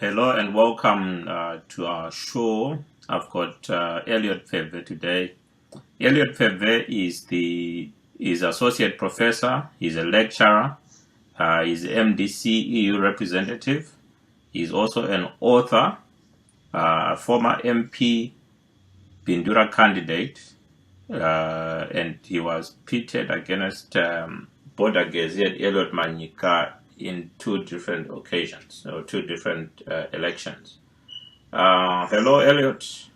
Hello and welcome to our show. I've got Elliot Pfebve today. Elliot Pfebve is associate professor. He's a lecturer. He's MDC EU representative. He's also an author, former MP Bindura candidate, and he was pitted against Bodagezi and Elliot Manyika in two different occasions or two different elections. Hello, Elliot.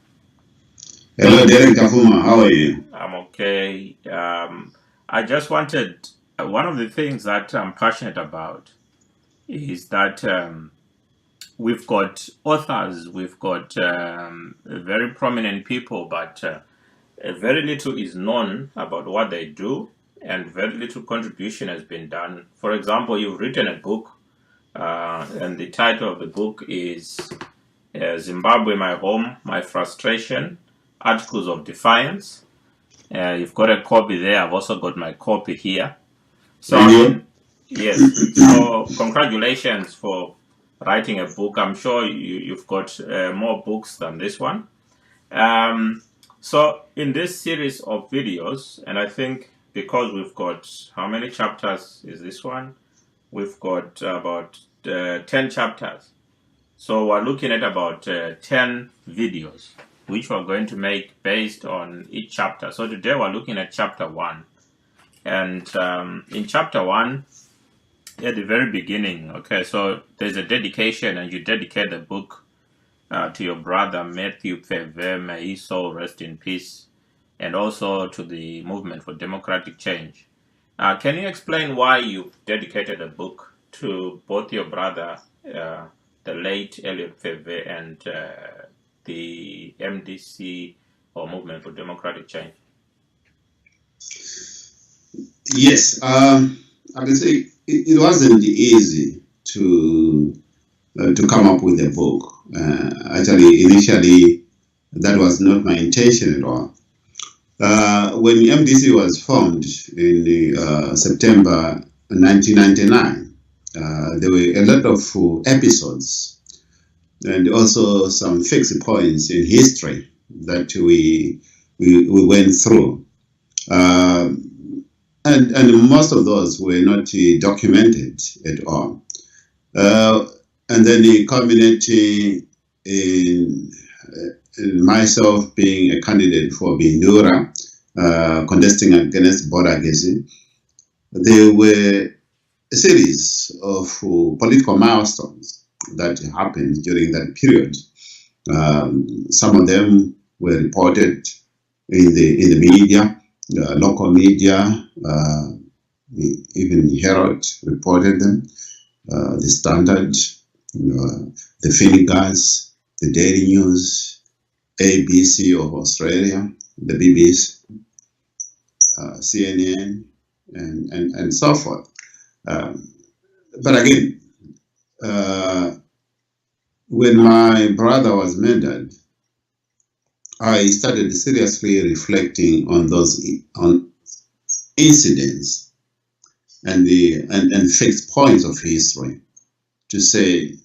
Hello, Derek Kafuma. How are you? I'm okay. I just wanted one of the things that I'm passionate about is that we've got authors, we've got very prominent people, but very little is known about what they do, and very little contribution has been done. For example, you've written a book, and the title of the book is Zimbabwe, My Home, My Frustration, Articles of Defiance. You've got a copy there. I've also got my copy here. So, Thank I you. mean, yes. So, congratulations for writing a book. I'm sure you've got more books than this one. So, in this series of videos, and I think because we've got how many chapters is this one? We've got about 10 chapters. So we're looking at about 10 videos, which we're going to make based on each chapter. So today we're looking at chapter 1. And in chapter 1, at the very beginning, okay, so there's a dedication, and you dedicate the book to your brother Matthew Pfebve, may his soul rest in peace, and also to the movement for democratic change. Can you explain why you dedicated a book to both your brother, the late Elliot Pfebve, and the MDC or Movement for Democratic Change? Yes, I can say it wasn't easy to come up with a book. Actually, initially, that was not my intention at all. When MDC was formed in September 1999, there were a lot of episodes and also some fixed points in history that we went through. And most of those were not documented at all. And then the culminating in myself being a candidate for Bindura, contesting against Bodagezi. There were a series of political milestones that happened during that period. Some of them were reported in the media, local media, even Herald reported them, the Standard, the Finnegas, the Daily News, ABC of Australia, the BBC, CNN, and so forth. But again, when my brother was murdered, I started seriously reflecting on those incidents and fixed points of history to say,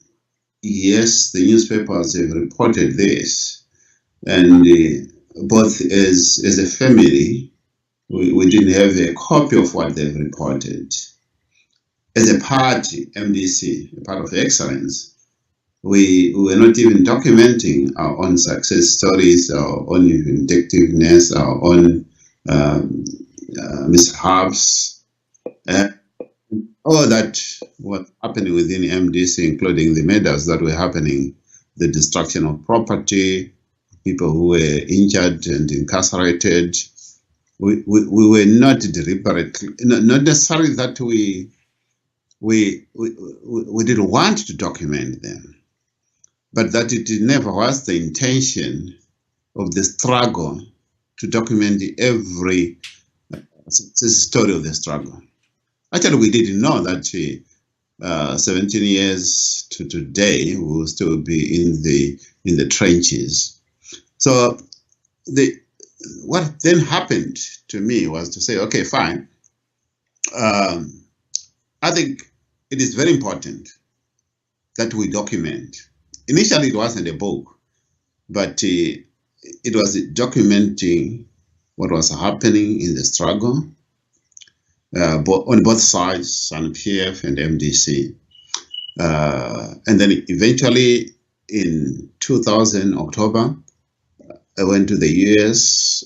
yes, the newspapers have reported this, and both as a family, we didn't have a copy of what they've reported. As a party, MDC, a part of excellence, we were not even documenting our own success stories, our own vindictiveness, our own mishaps, all that was happening within MDC, including the murders that were happening, the destruction of property, people who were injured and incarcerated. We were not deliberately, not necessarily that we didn't want to document them, but that it never was the intention of the struggle to document every story of the struggle. Actually, we didn't know that 17 years to today we will still be in the trenches. So what then happened to me was to say, okay, fine. I think it is very important that we document initially it wasn't a book, but it was documenting what was happening in the struggle on both sides, ZANU PF and MDC. And then eventually in 2000, October, I went to the US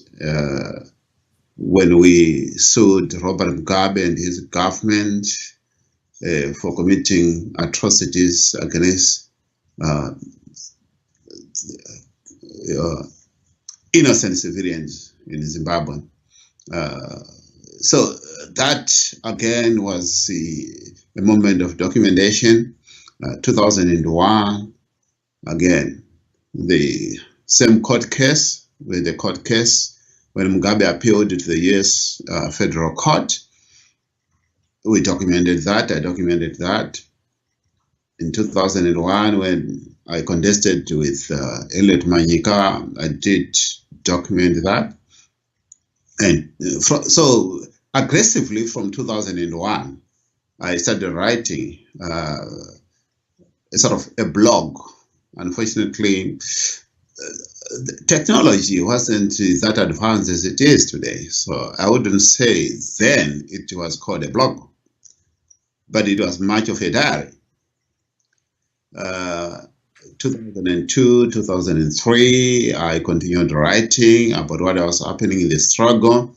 when we sued Robert Mugabe and his government for committing atrocities against innocent civilians in Zimbabwe. So that again was a moment of documentation. 2001, again, the same court case, with the court case when Mugabe appealed to the US federal court. We documented that. I documented that. In 2001, when I contested with Elliot Manyika, I did document that. And so aggressively from 2001, I started writing sort of a blog. Unfortunately, technology wasn't that advanced as it is today. So I wouldn't say then it was called a blog, but it was much of a diary. 2002, 2003, I continued writing about what was happening in the struggle.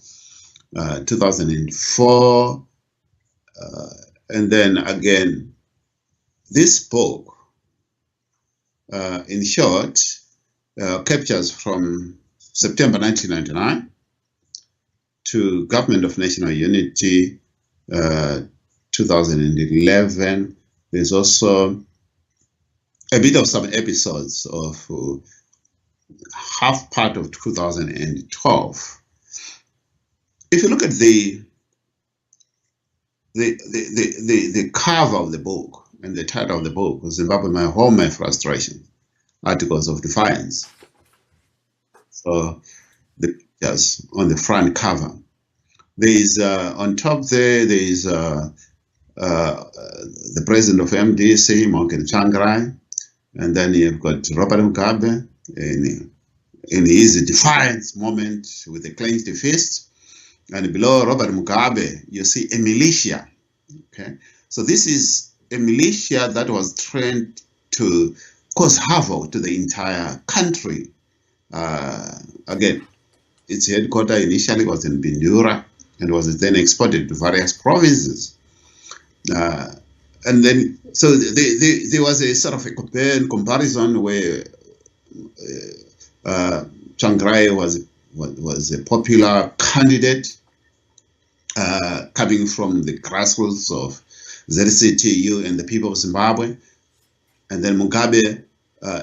2004, and then again, this book, in short, captures from September 1999 to Government of National Unity 2011. There's also a bit of some episodes of half part of 2012. If you look at the cover of the book and the title of the book, Zimbabwe, My Home, My Frustration, Articles of Defiance. So the pictures on the front cover. There is on top there is the president of MDC, Morgan Tsvangirai, and then you've got Robert Mugabe in his defiance moment with a clenched fist. And below Robert Mugabe, you see a militia. Okay, so this is a militia that was trained to cause havoc to the entire country. Again, its headquarters initially was in Bindura and was then exported to various provinces. And then, so there was a sort of a comparison where Tsvangirai was a popular candidate coming from the grassroots of ZCTU and the people of Zimbabwe, and then Mugabe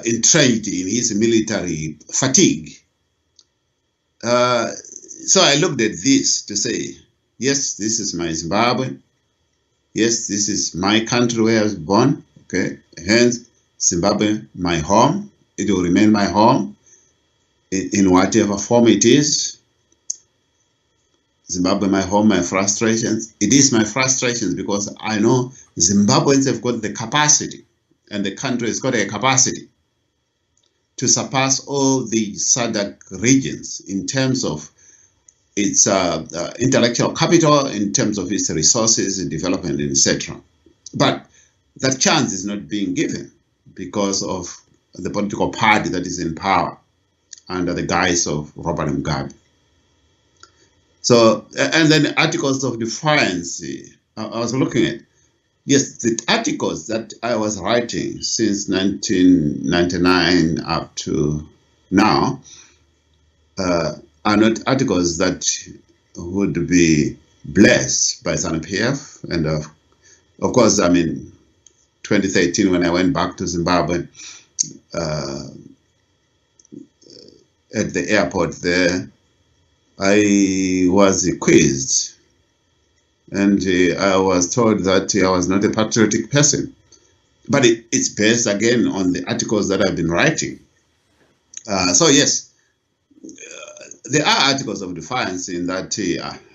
entrenched in his military fatigue. So I looked at this to say, yes, this is my Zimbabwe. Yes, this is my country where I was born. Okay, hence Zimbabwe, my home. It will remain my home in whatever form it is. Zimbabwe, my home, my frustrations. It is my frustrations because I know Zimbabweans have got the capacity, and the country has got a capacity to surpass all the SADC regions in terms of its intellectual capital, in terms of its resources, development, etc. But that chance is not being given because of the political party that is in power under the guise of Robert Mugabe. So, and then articles of defiance, I was looking at. Yes, the articles that I was writing since 1999 up to now are not articles that would be blessed by ZANU PF. And of course, I mean, 2013, when I went back to Zimbabwe, at the airport there, I was quizzed, and I was told that I was not a patriotic person. But it's based again on the articles that I've been writing. So yes, there are articles of defiance in that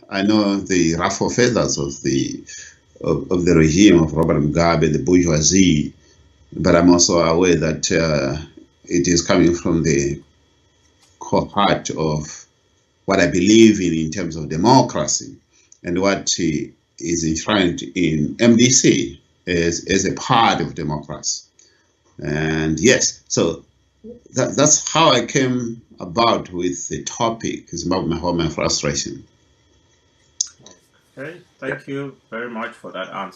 I know the ruffle feathers of the regime of Robert Mugabe, the bourgeoisie, but I'm also aware that it is coming from the core heart of what I believe in terms of democracy and what is enshrined in MDC as a part of democracy. And yes, so that's how I came about with the topic, Zimbabwe, home and frustration. Okay, thank you very much for that answer.